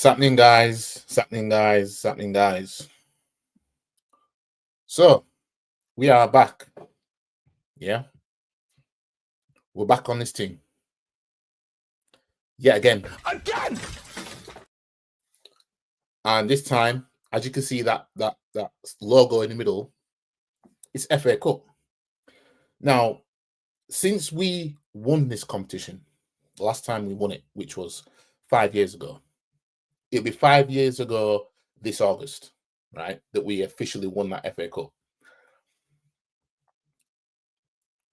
Happening, guys. It's happening, guys. It's happening, guys. So we are back. Yeah, we're back on this thing. Yeah, again. And this time, as you can see, that logo in the middle, it's FA Cup. Now, since we won this competition, the last time we won it, which was 5 years ago, it'll be 5 years ago this August, right? That we officially won that FA Cup.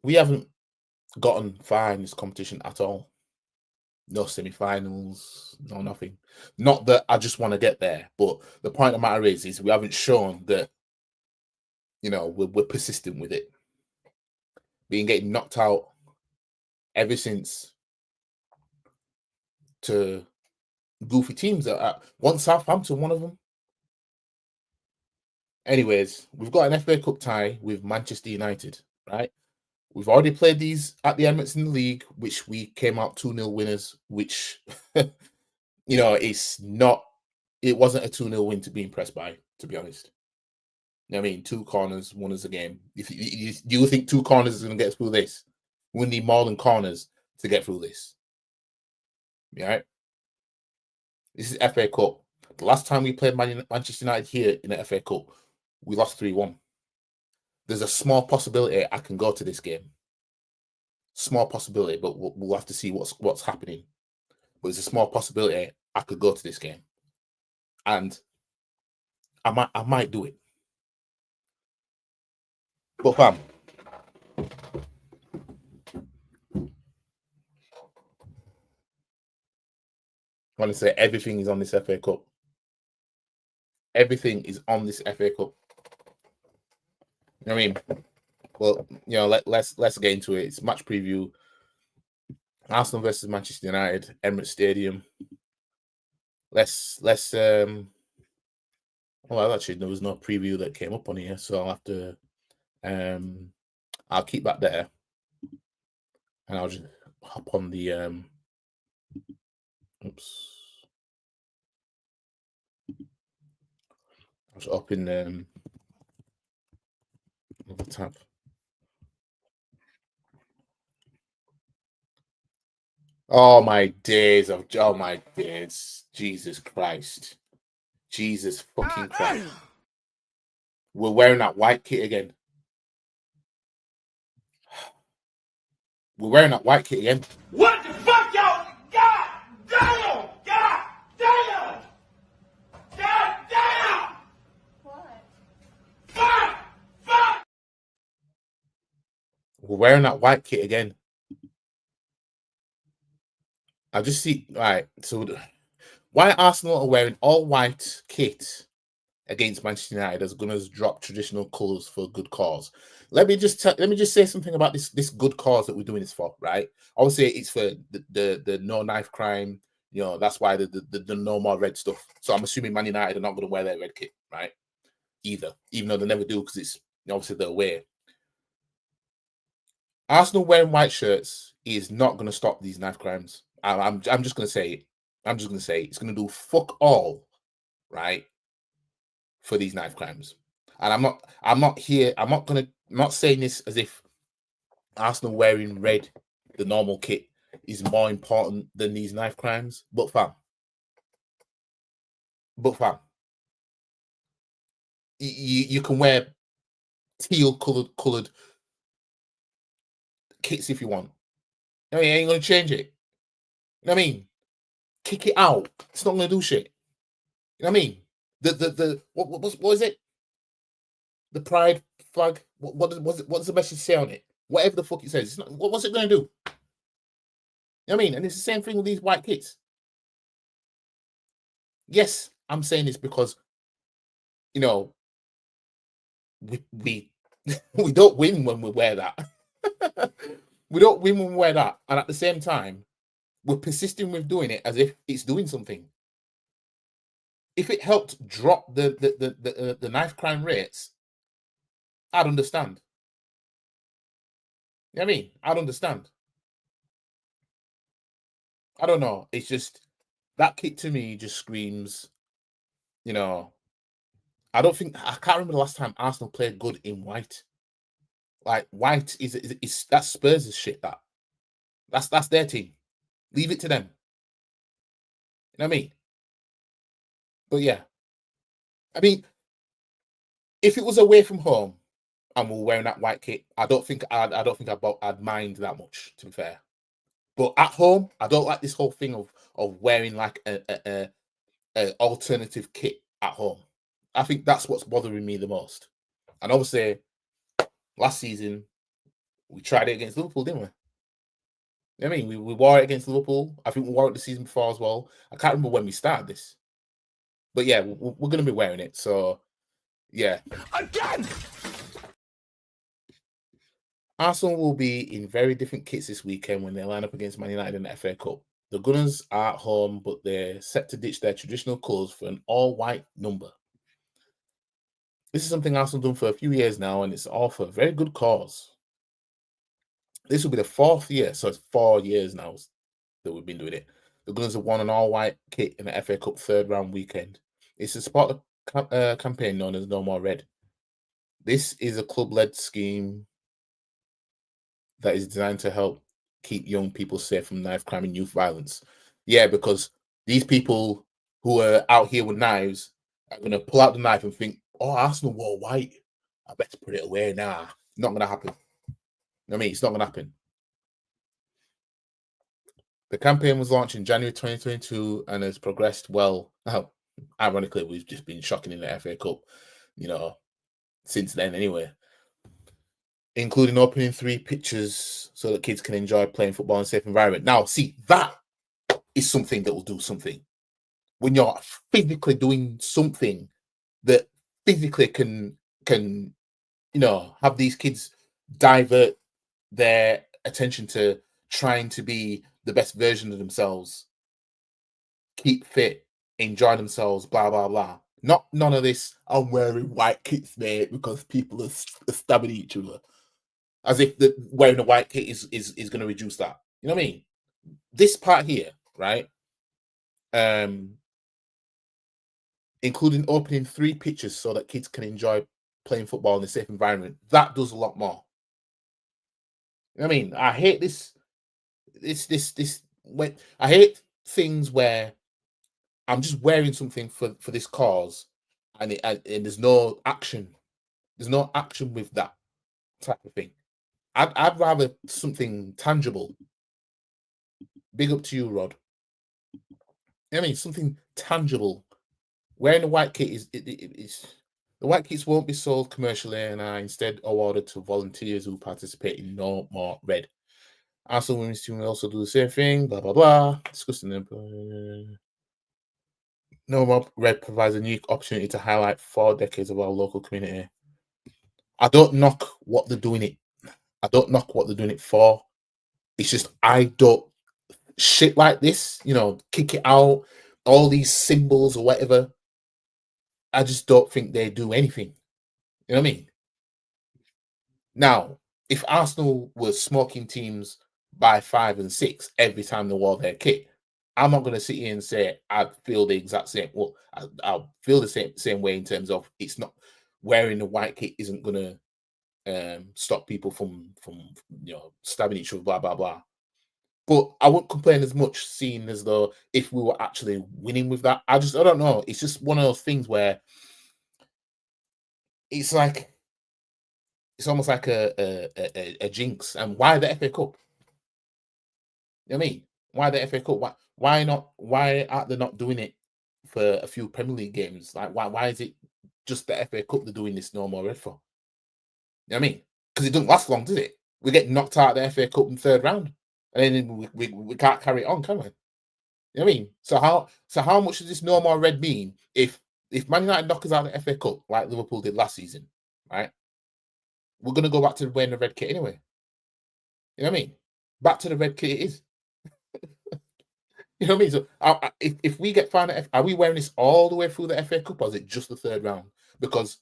We haven't gotten far in this competition at all. No semi-finals, no nothing. Not that I just want to get there, but the point of the matter is we haven't shown that, we're persistent with it. Being getting knocked out ever since to goofy teams. One Southampton, one of them. Anyways, we've got an FA Cup tie with Manchester United, right? We've already played these at the Emirates in the league, which we came out 2-0 winners, which, it wasn't a 2-0 win to be impressed by, to be honest. I mean, 2 corners, won us a game. If you think 2 corners is going to get us through this, we need more than corners to get through this. All right? This is FA Cup. The last time we played Manchester United here in the FA Cup, we lost 3-1. There's a small possibility I can go to this game. Small possibility, but we'll have to see what's happening. But there's a small possibility I could go to this game, and I might do it. But fam, I want to say everything is on this FA Cup. Everything is on this FA Cup. You know what I mean? Well, let's get into it. It's match preview. Arsenal versus Manchester United, Emirates Stadium. Let's well, actually there was no preview that came up on here, so I'll have to I'll keep that there. And I'll just hop on the oops. I was up in the tab. Oh my days! Jesus Christ. Jesus fucking Christ. We're wearing that white kit again. We're wearing that white kit again. What the fuck, y'all? God damn! God damn! God damn! What? Fuck! We're wearing that white kit again. I just see, right, so why Arsenal are wearing all white kit against Manchester United is going to drop traditional colours for a good cause. Let me just say something about this good cause that we're doing this for, right? Obviously, it's for the no knife crime. That's why the no more red stuff. So I'm assuming Man United are not going to wear their red kit, right? Either, even though they never do because it's obviously their way. Arsenal wearing white shirts is not going to stop these knife crimes. I'm just going to say it. I'm just going to say it's going to do fuck all, right, for these knife crimes. And I'm not saying this as if Arsenal wearing red, the normal kit, is more important than these knife crimes. But fam, you can wear teal colored kits if you want. I mean, you ain't gonna change it. You know what I mean? Kick it out. It's not gonna do shit. You know what I mean? What is it? The pride flag. What does the message say on it? Whatever the fuck it says. It's not, what's it gonna do? You know what I mean? And it's the same thing with these white kits. Yes, I'm saying this because we we don't win when we wear that. We don't win when we wear that, and at the same time, we're persisting with doing it as if it's doing something. If it helped drop the knife crime rates, I'd understand. You know what I mean? I'd understand. I don't know. It's just that kit to me just screams, you know, I can't remember the last time Arsenal played good in white. Like white is that's Spurs' shit. That's their team. Leave it to them. You know what I mean? But yeah, I mean, if it was away from home and we were wearing that white kit, I don't think I'd mind that much. To be fair, but at home, I don't like this whole thing of wearing like a alternative kit at home. I think that's what's bothering me the most. And obviously, last season we tried it against Liverpool, didn't we? I mean, we wore it against Liverpool. I think we wore it the season before as well. I can't remember when we started this, but yeah, we're going to be wearing it. So yeah, Again! Arsenal will be in very different kits this weekend when they line up against Man United in the FA Cup. The Gunners are at home, but they're set to ditch their traditional colours for an all-white number. This is something Arsenal done for a few years now, and it's all for a very good cause. This will be the 4th year, so it's 4 years now that we've been doing it. The Gunners have won an all-white kit in the FA Cup third round weekend. It's to support the campaign known as No More Red. This is a club-led scheme that is designed to help keep young people safe from knife crime and youth violence. Yeah, because these people who are out here with knives are going to pull out the knife and think, oh, Arsenal wore white. I better put it away. Nah, not going to happen. I mean, it's not going to happen. The campaign was launched in January 2022 and has progressed well. Now, ironically, we've just been shocking in the FA Cup, since then anyway. Including opening 3 pitches so that kids can enjoy playing football in a safe environment. Now, see, that is something that will do something. When you're physically doing something that physically can have these kids divert their attention to trying to be the best version of themselves, keep fit, enjoy themselves, blah, blah, blah. None of this, I'm wearing white kits, mate, because people are stabbing each other. As if wearing a white kit is going to reduce that. You know what I mean? This part here, right? Including opening 3 pitches so that kids can enjoy playing football in a safe environment. That does a lot more. You know what I mean? I hate this. I hate things where I'm just wearing something for this cause, and there's no action. There's no action with that type of thing. I'd rather something tangible. Big up to you, Rod. I mean, something tangible. Wearing a white kit is the white kits won't be sold commercially and are instead awarded to volunteers who participate in No More Red. Arsenal women's team will also do the same thing. Blah blah blah. Discussing them. No More Red provides a unique opportunity to highlight 4 decades of our local community. I don't knock what they're doing it. I don't knock what they're doing it for. It's just I don't shit like this, kick it out, all these symbols or whatever. I just don't think they do anything. You know what I mean? Now, if Arsenal were smoking teams by 5 and 6 every time they wore their kit, I'm not going to sit here and say I feel the exact same. Well, I'll feel the same way in terms of it's not wearing the white kit isn't going to stop people from stabbing each other, blah blah blah. But I wouldn't complain as much, seeing as though if we were actually winning with that. I don't know. It's just one of those things where it's almost like a jinx. And why the FA Cup? You know what I mean? Why the FA Cup? Why not? Why aren't they not doing it for a few Premier League games? Like why is it just the FA Cup they're doing this No More Red for? You know what I mean? Because it doesn't last long, does it? We get knocked out of the FA Cup in third round, and then we can't carry it on, can we? You know what I mean? So how much does this No More Red mean if Man United knock us out of the FA Cup like Liverpool did last season, right? We're gonna go back to wearing the red kit anyway. You know what I mean? Back to the red kit it is. You know what I mean? So if we get found, are we wearing this all the way through the FA Cup, or is it just the third round? Because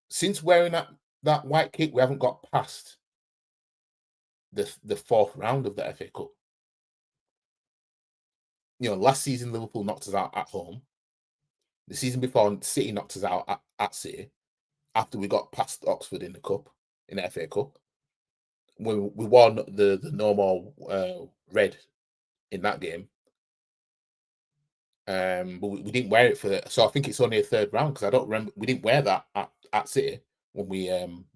since wearing that white kit, we haven't got past the 4th round of the FA Cup. last season Liverpool knocked us out at home. The season before, City knocked us out at City after we got past Oxford in the cup, in the FA Cup. We won the normal red in that game. But we didn't wear it so I think it's only a third round because I don't remember we didn't wear that at City when we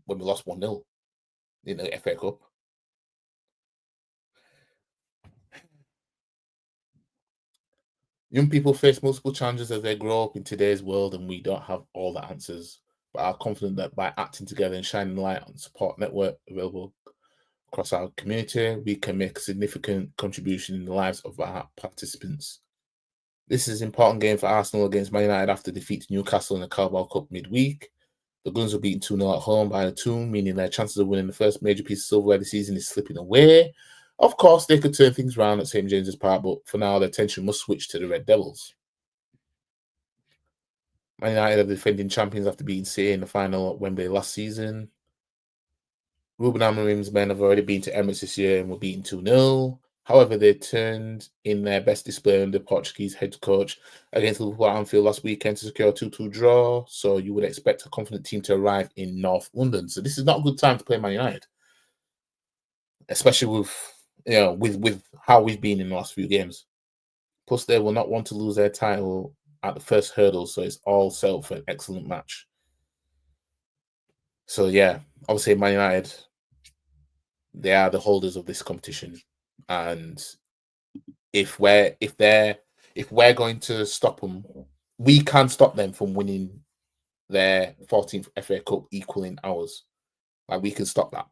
lost 1-0 in the FA Cup. Young people face multiple challenges as they grow up in today's world, and we don't have all the answers, but are confident that by acting together and shining light on the support network available across our community, we can make a significant contribution in the lives of our participants. This is an important game for Arsenal against Man United after defeating Newcastle in the Carabao Cup midweek. The Guns were beaten 2-0 at home by the Toon, meaning their chances of winning the first major piece of silverware this season is slipping away. Of course, they could turn things around at St James's Park, but for now, their attention must switch to the Red Devils. Man United are the defending champions after beating City in the final at Wembley last season. Ruben Amorim's men have already been to Emirates this year and were beaten 2-0. However, they turned in their best display under Portuguese head coach against Liverpool at Anfield last weekend to secure a 2-2 draw. So you would expect a confident team to arrive in North London. So this is not a good time to play Man United, especially with how we've been in the last few games. Plus, they will not want to lose their title at the first hurdle, so it's all set up for an excellent match. So yeah, obviously Man United, they are the holders of this competition, and if we're going to stop them, we can stop them from winning their 14th FA Cup equaling ours. Like, we can stop that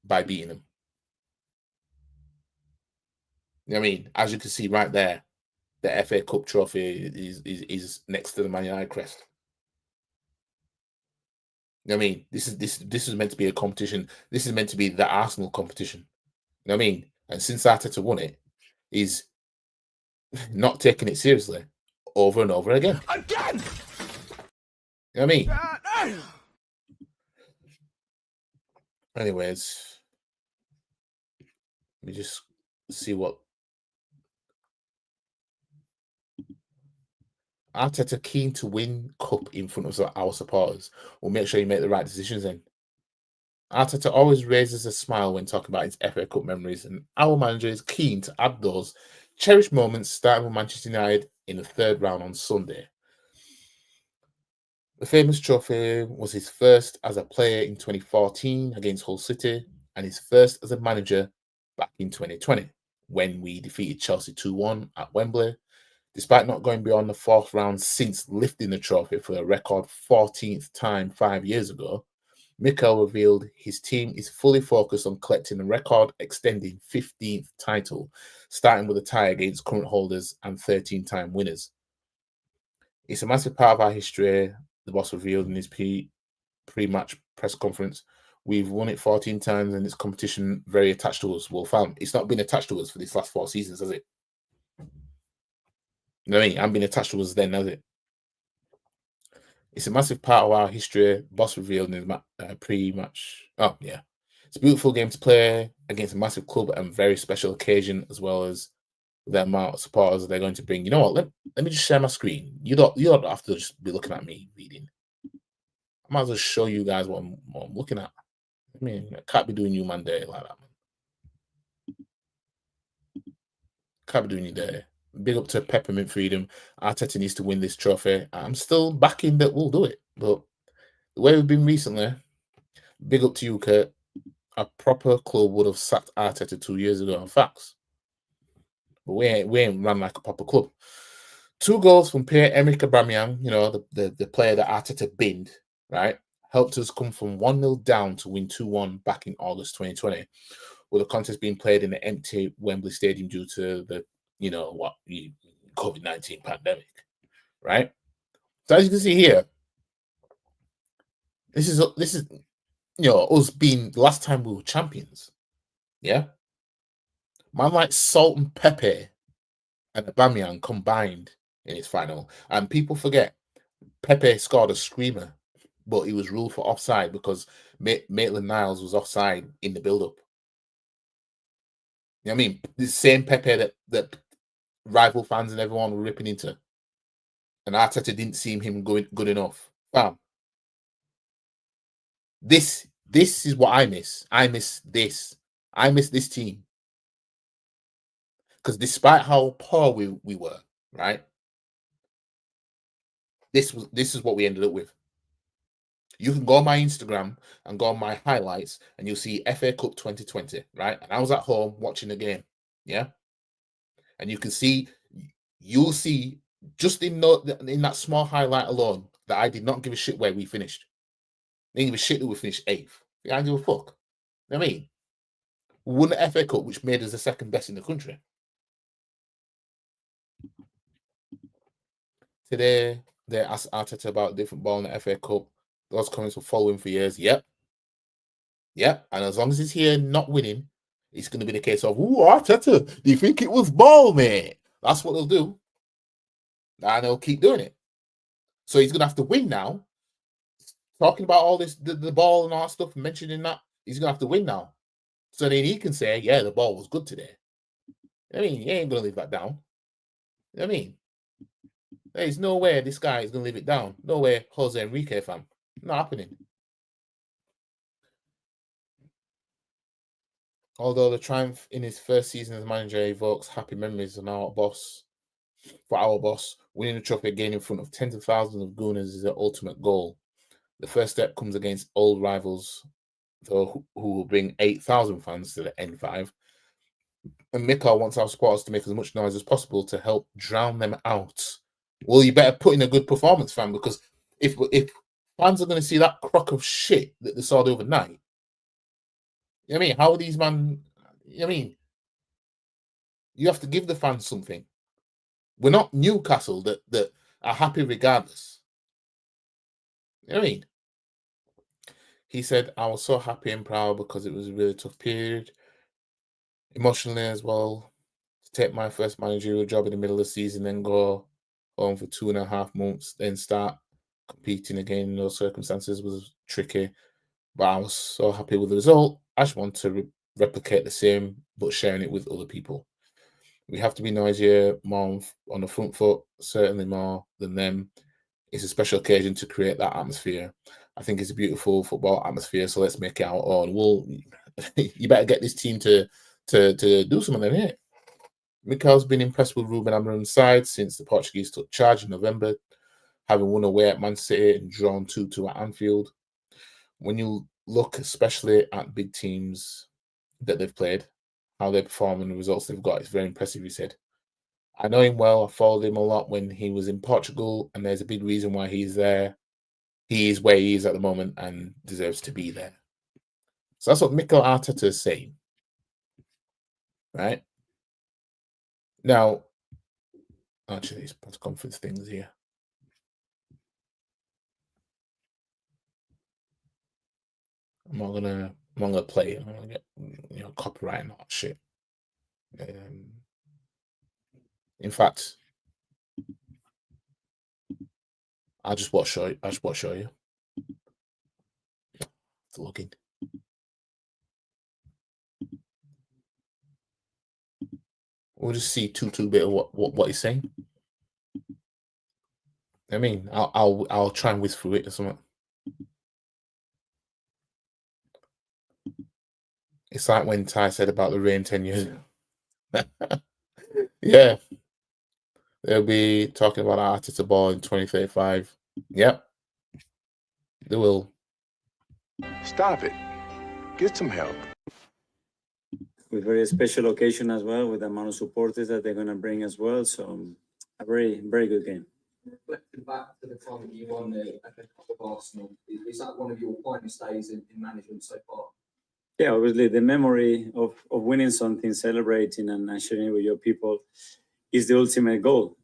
by beating them. You know what I mean? As you can see right there, the FA Cup trophy is next to the Man United crest. You know what I mean? This is meant to be a competition. This is meant to be the Arsenal competition. You know what I mean? And since Arteta won it, he's not taking it seriously over and over again. Again! You know what I mean? Anyways, let me just see what Arteta, keen to win cup in front of our supporters. We'll make sure you make the right decisions then. Arteta always raises a smile when talking about his FA Cup memories, and our manager is keen to add those cherished moments, starting with Manchester United in the third round on Sunday. The famous trophy was his first as a player in 2014 against Hull City, and his first as a manager back in 2020 when we defeated Chelsea 2-1 at Wembley. Despite not going beyond the fourth round since lifting the trophy for a record 14th time 5 years ago, Mikel revealed his team is fully focused on collecting a record-extending 15th title, starting with a tie against current holders and 13-time winners. It's a massive part of our history, the boss revealed in his pre-match press conference. We've won it 14 times, and it's competition very attached to us. Well, fam, it's not been attached to us for these last 4 seasons, has it? You know what I mean? I haven't been attached to us then, has it? It's a massive part of our history, boss revealed in his pre-match. Oh, yeah. It's a beautiful game to play against a massive club and very special occasion, as well as the amount of supporters they're going to bring. You know what? Let me just share my screen. You don't have to just be looking at me reading. I might as well show you guys what I'm looking at. I mean, I can't be doing you man day like that, man. Can't be doing you day. Big up to Peppermint Freedom. Arteta needs to win this trophy. I'm still backing that we'll do it. But the way we've been recently, big up to you, Kurt. A proper club would have sacked Arteta 2 years ago on facts. But we ain't run like a proper club. 2 goals from Pierre-Emerick Aubameyang, you know, the player that Arteta binned, right? Helped us come from 1-0 down to win 2-1 back in August 2020, with the contest being played in an empty Wembley Stadium due to the COVID-19 pandemic, right? So as you can see here, this is us being the last time we were champions. Yeah, man, like Salt and Pepe and Aubameyang combined in his final, and people forget Pepe scored a screamer, but he was ruled for offside because Maitland-Niles was offside in the build-up. You know what I mean? The same Pepe that rival fans and everyone were ripping into. And Arteta didn't seem him good enough. Bam. This is what I miss. I miss this. I miss this team. Because despite how poor we were, right? This is what we ended up with. You can go on my Instagram and go on my highlights, and you'll see FA Cup 2020, right? And I was at home watching the game, yeah. And you can see, you'll see just in that small highlight alone that I did not give a shit where we finished. I didn't give a shit that we finished 8th. I don't give a fuck. You know what I mean? We won the FA Cup, which made us the second best in the country. Today, they asked Arteta about different ball in the FA Cup. Those comments will follow him for years. Yep. And as long as he's here not winning, it's going to be the case of, ooh, Arteta, do you think it was ball, mate? That's what they'll do. And they'll keep doing it. So he's going to have to win now. Talking about all this, the ball and all that stuff, mentioning that, he's going to have to win now. So then he can say, yeah, the ball was good today. I mean, he ain't going to leave that down. You know what I mean? There's no way this guy is going to leave it down. No way, Jose Enrique, fam. Not happening. Although the triumph in his first season as manager evokes happy memories of our boss, winning the trophy again in front of tens of thousands of Gooners is the ultimate goal. The first step comes against old rivals, though, who will bring 8,000 fans to the N5. And Mikel wants our supporters to make as much noise as possible to help drown them out. Well, you better put in a good performance, fam, because if fans are going to see that crock of shit that they saw the other night, you know what I mean? How are these man? You know what I mean? You have to give the fans something. We're not Newcastle that are happy regardless. You know what I mean? He said, I was so happy and proud because it was a really tough period. Emotionally as well. To take my first managerial job in the middle of the season, then go home for 2.5 months, then start competing again in those circumstances was tricky. But I was so happy with the result. I just want to replicate the same, but sharing it with other people. We have to be noisier, more on the front foot, certainly more than them. It's a special occasion to create that atmosphere. I think it's a beautiful football atmosphere, so let's make it our own. Well, you better get this team to do something in it. Mikel's been impressed with Ruben Amorim's side since the Portuguese took charge in November, having won away at Man City and drawn 2-2 at Anfield. When you look especially at big teams that they've played, how they perform and the results they've got, it's very impressive, he said. I know him well. I followed him a lot when he was in Portugal, and there's a big reason why he's there. He is where he is at the moment and deserves to be there. So that's what Mikel Arteta is saying. Right? Now, actually, these press conference things here. I'm not gonna play it. I'm gonna get copyright and all that shit. In fact, I'll just watch show you. It's looking. We'll just see two bit of what he's saying. I mean, I'll try and whiz through it or something. It's like when Ty said about the rain 10 years ago. Yeah. They'll be talking about Arteta ball in 2035. Yep. They will. Stop it. Get some help. With very special occasion as well, with the amount of supporters that they're going to bring as well. So a very, very good game. Reflecting back to the time that you won the FA Cup of Arsenal, is that one of your finest days in management so far? Yeah, obviously the memory of winning something, celebrating and sharing it with your people is the ultimate goal.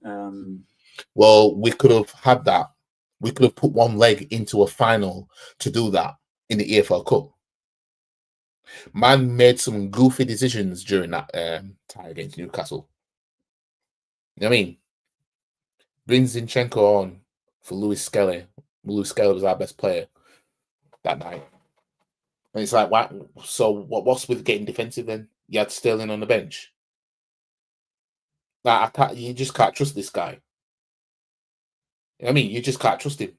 Well, we could have had that. We could have put one leg into a final to do that in the EFL Cup. Man made some goofy decisions during that tie against Newcastle. You know what I mean? Brings Zinchenko on for Lewis Skelly. Lewis Skelly was our best player that night. And it's like, what? So what's with getting defensive then? You had Sterling on the bench. Like I can't. You just can't trust this guy. I mean, you just can't trust him.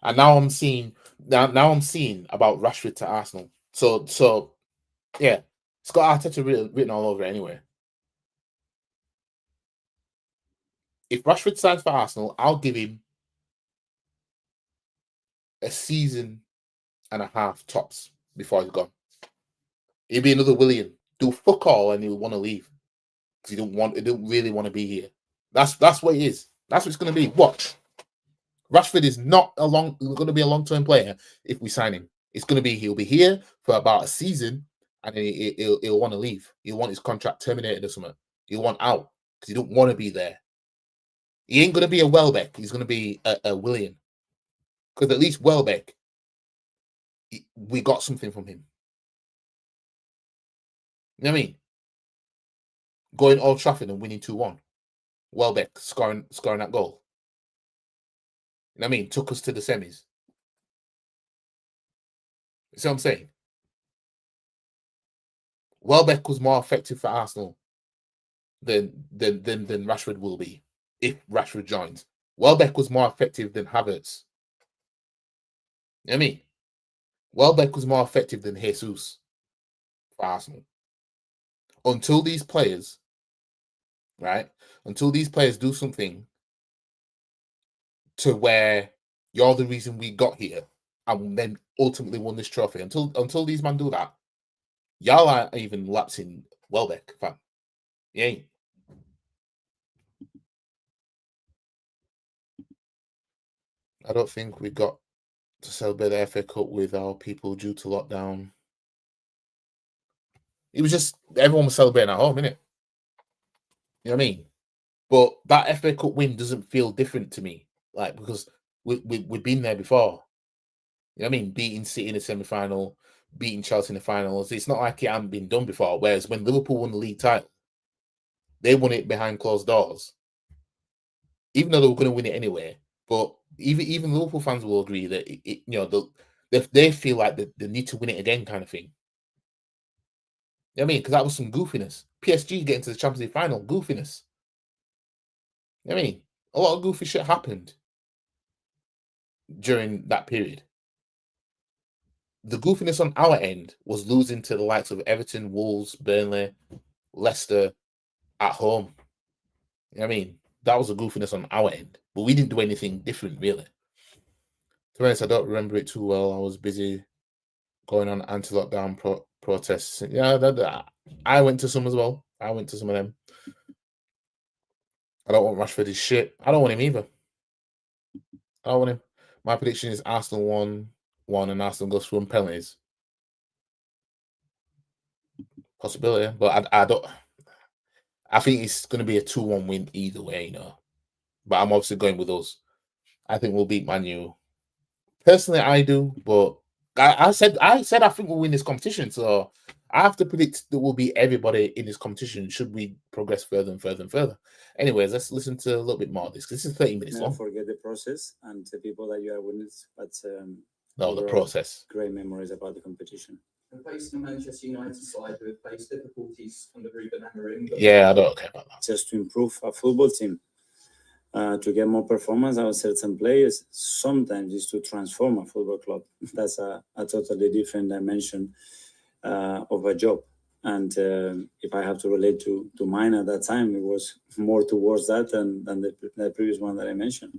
And now I'm seeing I'm seeing about Rashford to Arsenal. So yeah, it's got Arteta written all over it anyway. If Rashford signs for Arsenal, I'll give him a season and a half tops before he's gone. He'll be another Willian. Do fuck all and he'll want to leave. Because he don't really want to be here. That's what it is. That's what it's gonna be. Watch. Rashford is not going to be a long-term player if we sign him. It's going to be he'll be here for about a season and then he'll want to leave. He'll want his contract terminated or something. He'll want out because he don't want to be there. He ain't going to be a Welbeck. He's going to be a Willian. Because at least Welbeck, we got something from him. You know what I mean? Going Old Trafford and winning 2-1. Welbeck scoring that goal. You know what I mean? Took us to the semis. You see what I'm saying? Welbeck was more effective for Arsenal than Rashford will be if Rashford joins. Welbeck was more effective than Havertz. You know what I mean? Welbeck was more effective than Jesus for Arsenal. Until these players, right? Until these players do something to where you're the reason we got here and then ultimately won this trophy. Until these men do that, y'all aren't even lapsing Welbeck, fam. You ain't. I don't think we got to celebrate the FA Cup with our people due to lockdown. It was just everyone was celebrating at home, innit? You know what I mean? But that FA Cup win doesn't feel different to me, like because we've been there before. You know what I mean? Beating City in the semi-final, beating Chelsea in the finals. It's not like it hadn't been done before. Whereas when Liverpool won the league title, they won it behind closed doors, even though they were going to win it anyway. But even Liverpool fans will agree that they feel like they need to win it again, kind of thing. You know what I mean? Because that was some goofiness. PSG getting to the Champions League final, goofiness. You know what I mean? A lot of goofy shit happened during that period. The goofiness on our end was losing to the likes of Everton, Wolves, Burnley, Leicester at home. You know what I mean? That was a goofiness on our end, but we didn't do anything different, really. To be honest, I don't remember it too well. I was busy going on anti-lockdown protests. Yeah, I went to some as well. I went to some of them. I don't want Rashford is shit. I don't want him either. I don't want him. My prediction is Arsenal 1-1 and Arsenal goes through on penalties. Possibility, but I don't. I think it's going to be a 2-1 win either way, you know. But I'm obviously going with us. I think we'll beat Man U. Personally, I do, but I said I think we'll win this competition. So I have to predict that we'll beat everybody in this competition should we progress further and further and further. Anyways, let's listen to a little bit more of this because this is 30 minutes long. Never forget the process and the people that you are with. But No, the process. Great memories about the competition. And facing the Manchester United side who have faced difficulties on the Ruben Amorim. Yeah, I don't care about that. Just to improve a football team, to get more performance out of certain players, sometimes is to transform a football club. That's a totally different dimension of a job. And if I have to relate to mine at that time, it was more towards that than the previous one that I mentioned.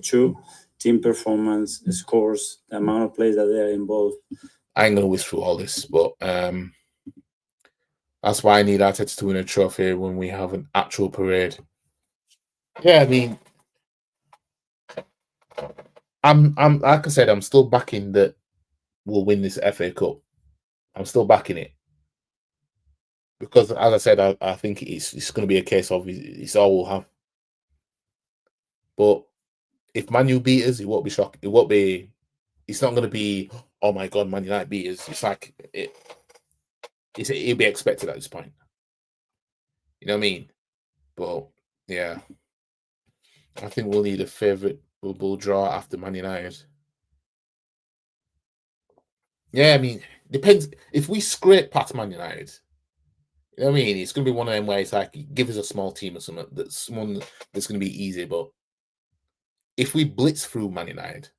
True, team performance, the scores, the amount of players that they are involved. I ain't gonna whisk through all this, but that's why I need Arteta to win a trophy when we have an actual parade. Yeah, I mean, I'm like I said, I'm still backing that we'll win this FA Cup. I'm still backing it because, as I said, I think it's going to be a case of it's all we'll have. But if Man U beat us, it won't be shocking. It won't be. It's not going to be. Oh my God, Man United beat us. It's like it'll be expected at this point. You know what I mean? But yeah, I think we'll need a favourable draw after Man United. Yeah, I mean, depends. If we scrape past Man United, You know what I mean? It's going to be one of them where it's like, give us a small team or something. That's one that's going to be easy. But if we blitz through Man United,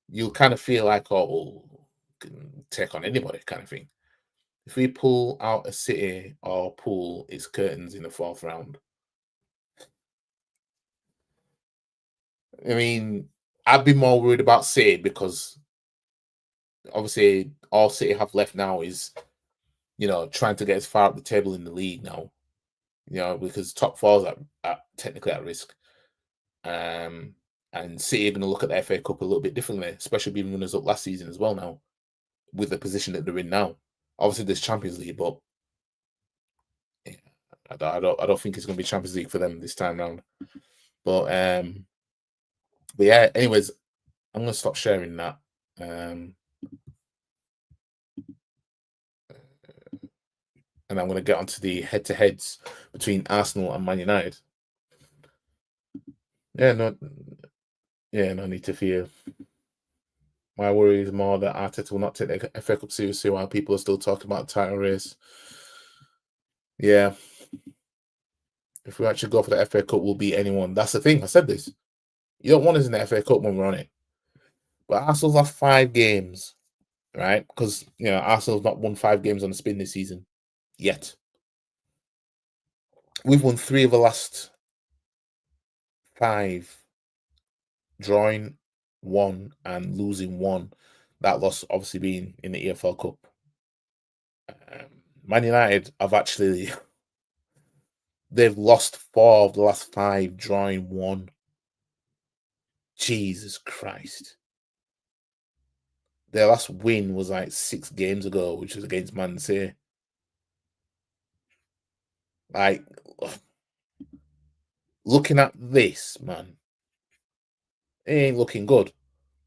you'll kind of feel like, oh, we'll can take on anybody kind of thing. If we pull out a City or pull its curtains in the 4th round, I mean, I'd be more worried about City because obviously all City have left now is, trying to get as far up the table in the league now, because top 4's are technically at risk. And City are going to look at the FA Cup a little bit differently, especially being runners up last season as well now, with the position that they're in now. Obviously, there's Champions League, but yeah, I don't think it's going to be Champions League for them this time round. But yeah. Anyways, I'm going to stop sharing that. And I'm going to get onto the head-to-heads between Arsenal and Man United. No need to fear. My worry is more that Arteta will not take the FA Cup seriously while people are still talking about the title race. Yeah. If we actually go for the FA Cup, we'll beat anyone. That's the thing. I said this. You don't want us in the FA Cup when we're on it. But Arsenal's last 5 games, right? Because, Arsenal's not won 5 games on the spin this season yet. We've won 3 of the last 5, drawing 1 and losing 1. That loss obviously being in the EFL Cup. Man United have actually they've lost 4 of the last 5, drawing 1. Jesus Christ. Their last win was like 6 games ago, which was against Man City. Like, looking at this, man, it ain't looking good.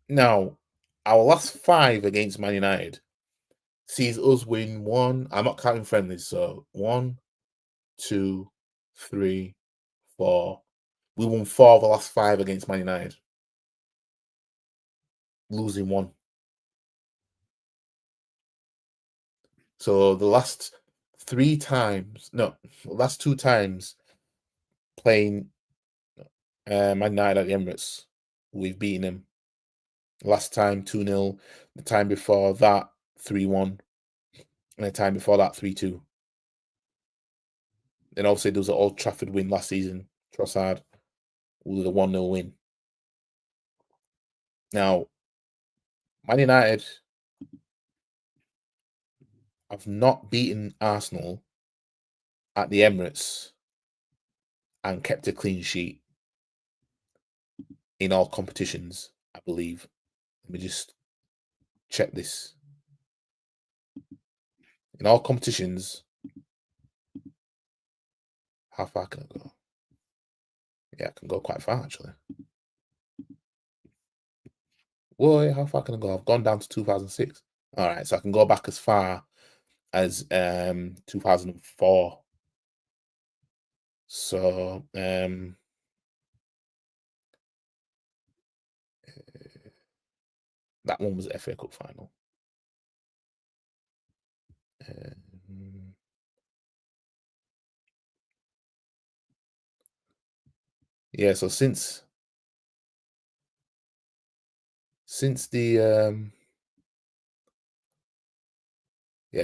Now, our last 5 against Man United sees us win 1. I'm not counting friendlies, so 1, 2, 3, 4. We won 4 of the last 5 against Man United, losing 1. So the last 2 times playing Man United at the Emirates, we've beaten them. Last time 2-0, the time before that 3-1, and the time before that 3-2. Then obviously there was an Old Trafford win last season, Trossard, with a 1-0 win. Now, Man United have not beaten Arsenal at the Emirates and kept a clean sheet in all competitions, I believe. Let me just check this. In all competitions, how far can I go? Yeah, I can go quite far, actually. Whoa, how far can I go? I've gone down to 2006. All right, so I can go back as far as 2004. So that one was the FA Cup final. Yeah, so since the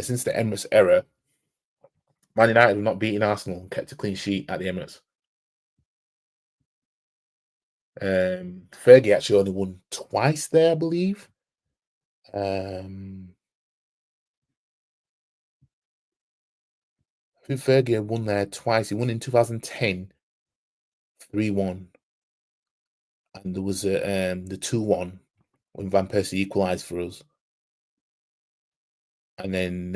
since the Emirates era, Man United have not beaten Arsenal and kept a clean sheet at the Emirates. Fergie actually only won twice there, I believe. I think Fergie won there twice. He won in 2010, 3-1. And there was the 2-1 when Van Persie equalised for us. And then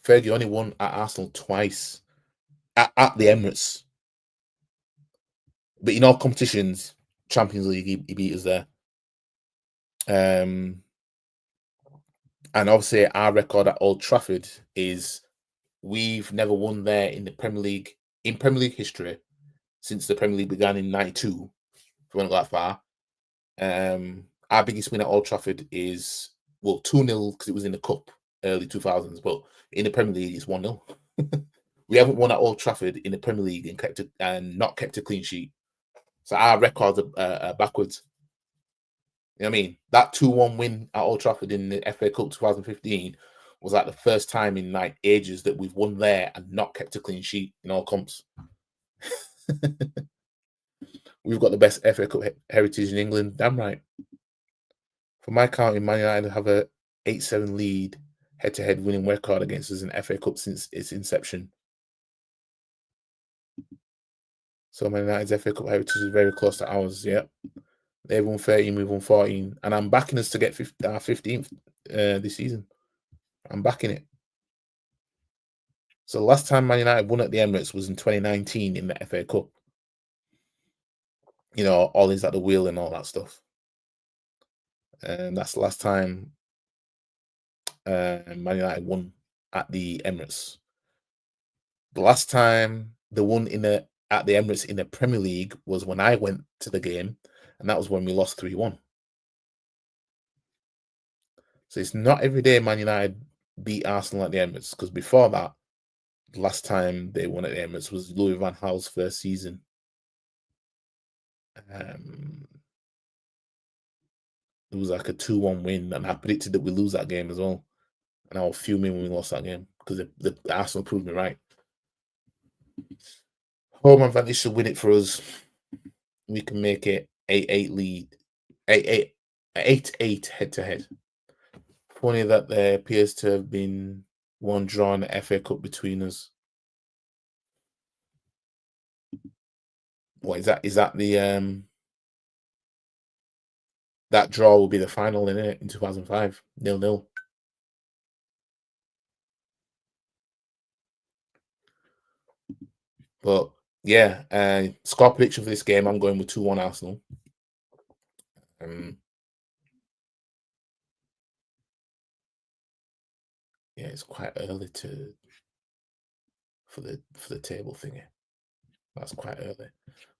Fergie only won at Arsenal twice at the Emirates. But in all competitions, Champions League, he beat us there. And obviously our record at Old Trafford is we've never won there in the Premier League, in Premier League history, since the Premier League began in 92, if we went that far. our biggest win at Old Trafford is, well, 2-0 because it was in the Cup early 2000s, but in the Premier League it's 1-0. We haven't won at Old Trafford in the Premier League and not kept a clean sheet. So our records are backwards. You know what I mean? That 2-1 win at Old Trafford in the FA Cup 2015 was like the first time in like ages that we've won there and not kept a clean sheet in all comps. We've got the best FA Cup heritage in England. Damn right. For my counting, Man United have a 8-7 lead head-to-head winning record against us in FA Cup since its inception. So Man United's FA Cup heritage is very close to ours. Yeah, they've won 13, we've won 14, and I'm backing us to get 15th this season. I'm backing it. So the last time Man United won at the Emirates was in 2019 in the FA Cup. You know, all these at the wheel and all that stuff. And that's the last time Man United won at the Emirates. The last time they won at the Emirates in the Premier League was when I went to the game, and that was when we lost 3-1. So it's not every day Man United beat Arsenal at the Emirates, because before that, the last time they won at the Emirates was Louis van Gaal's first season. It was like a 2-1 win, and I predicted that we lose that game as well. And I was fuming when we lost that game because the Arsenal proved me right. Home advantage should win it for us. We can make it 8-8 lead, 8-8 head-to-head. Funny that there appears to have been one draw in the FA Cup between us. What is that? Is that the that draw will be the final in 2005, 0-0. But yeah, score prediction for this game, I'm going with 2-1 Arsenal. Yeah, it's quite early for the table thingy. That's quite early.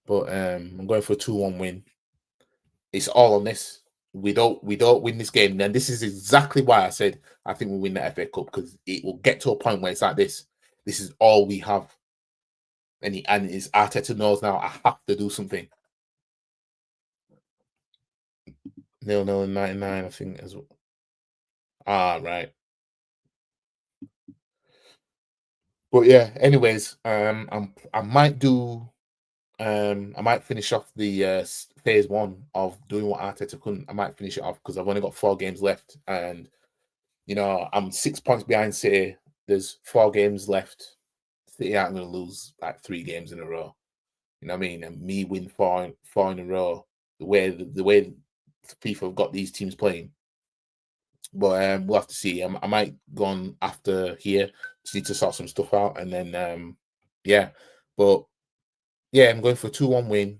But I'm going for a 2-1 win. It's all on this. We don't win this game. And this is exactly why I said I think we'll win the FA Cup, because it will get to a point where it's like this. This is all we have. And it's Arteta knows now I have to do something. 0-0 in 99, I think, as well. Right. But yeah, anyways, I might finish off the phase 1 of doing what Arteta couldn't. I might finish it off because I've only got 4 games left, and you know I'm 6 points behind City. There's 4 games left. City aren't going to lose like 3 games in a row. You know what I mean? And me win 4 in a row. The way FIFA have got these teams playing. But we'll have to see. I might go on after here. Just need to sort some stuff out, and then yeah. But yeah, I'm going for a 2-1 win.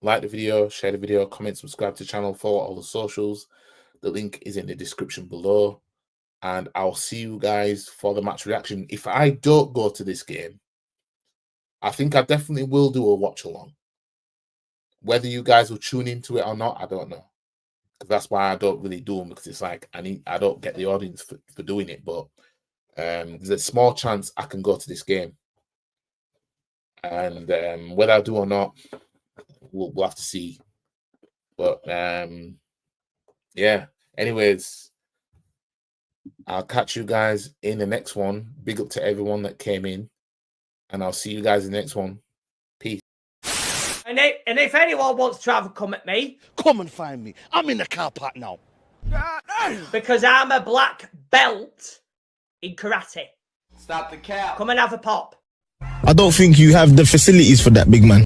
Like the video, share the video, comment, subscribe to the channel, follow all the socials. The link is in the description below. And I'll see you guys for the match reaction. If I don't go to this game, I think I definitely will do a watch along. Whether you guys will tune into it or not, I don't know. Because that's why I don't really do them, because it's like I don't get the audience for doing it. But there's a small chance I can go to this game. And whether I do or not, we'll have to see. But yeah, anyways, I'll catch you guys in the next one. Big up to everyone that came in, and I'll see you guys in the next one. Peace. And if anyone wants to have a come at me, come and find me. I'm in the car park now. Because I'm a black belt in karate. Stop the cap. Come and have a pop. I don't think you have the facilities for that, big man.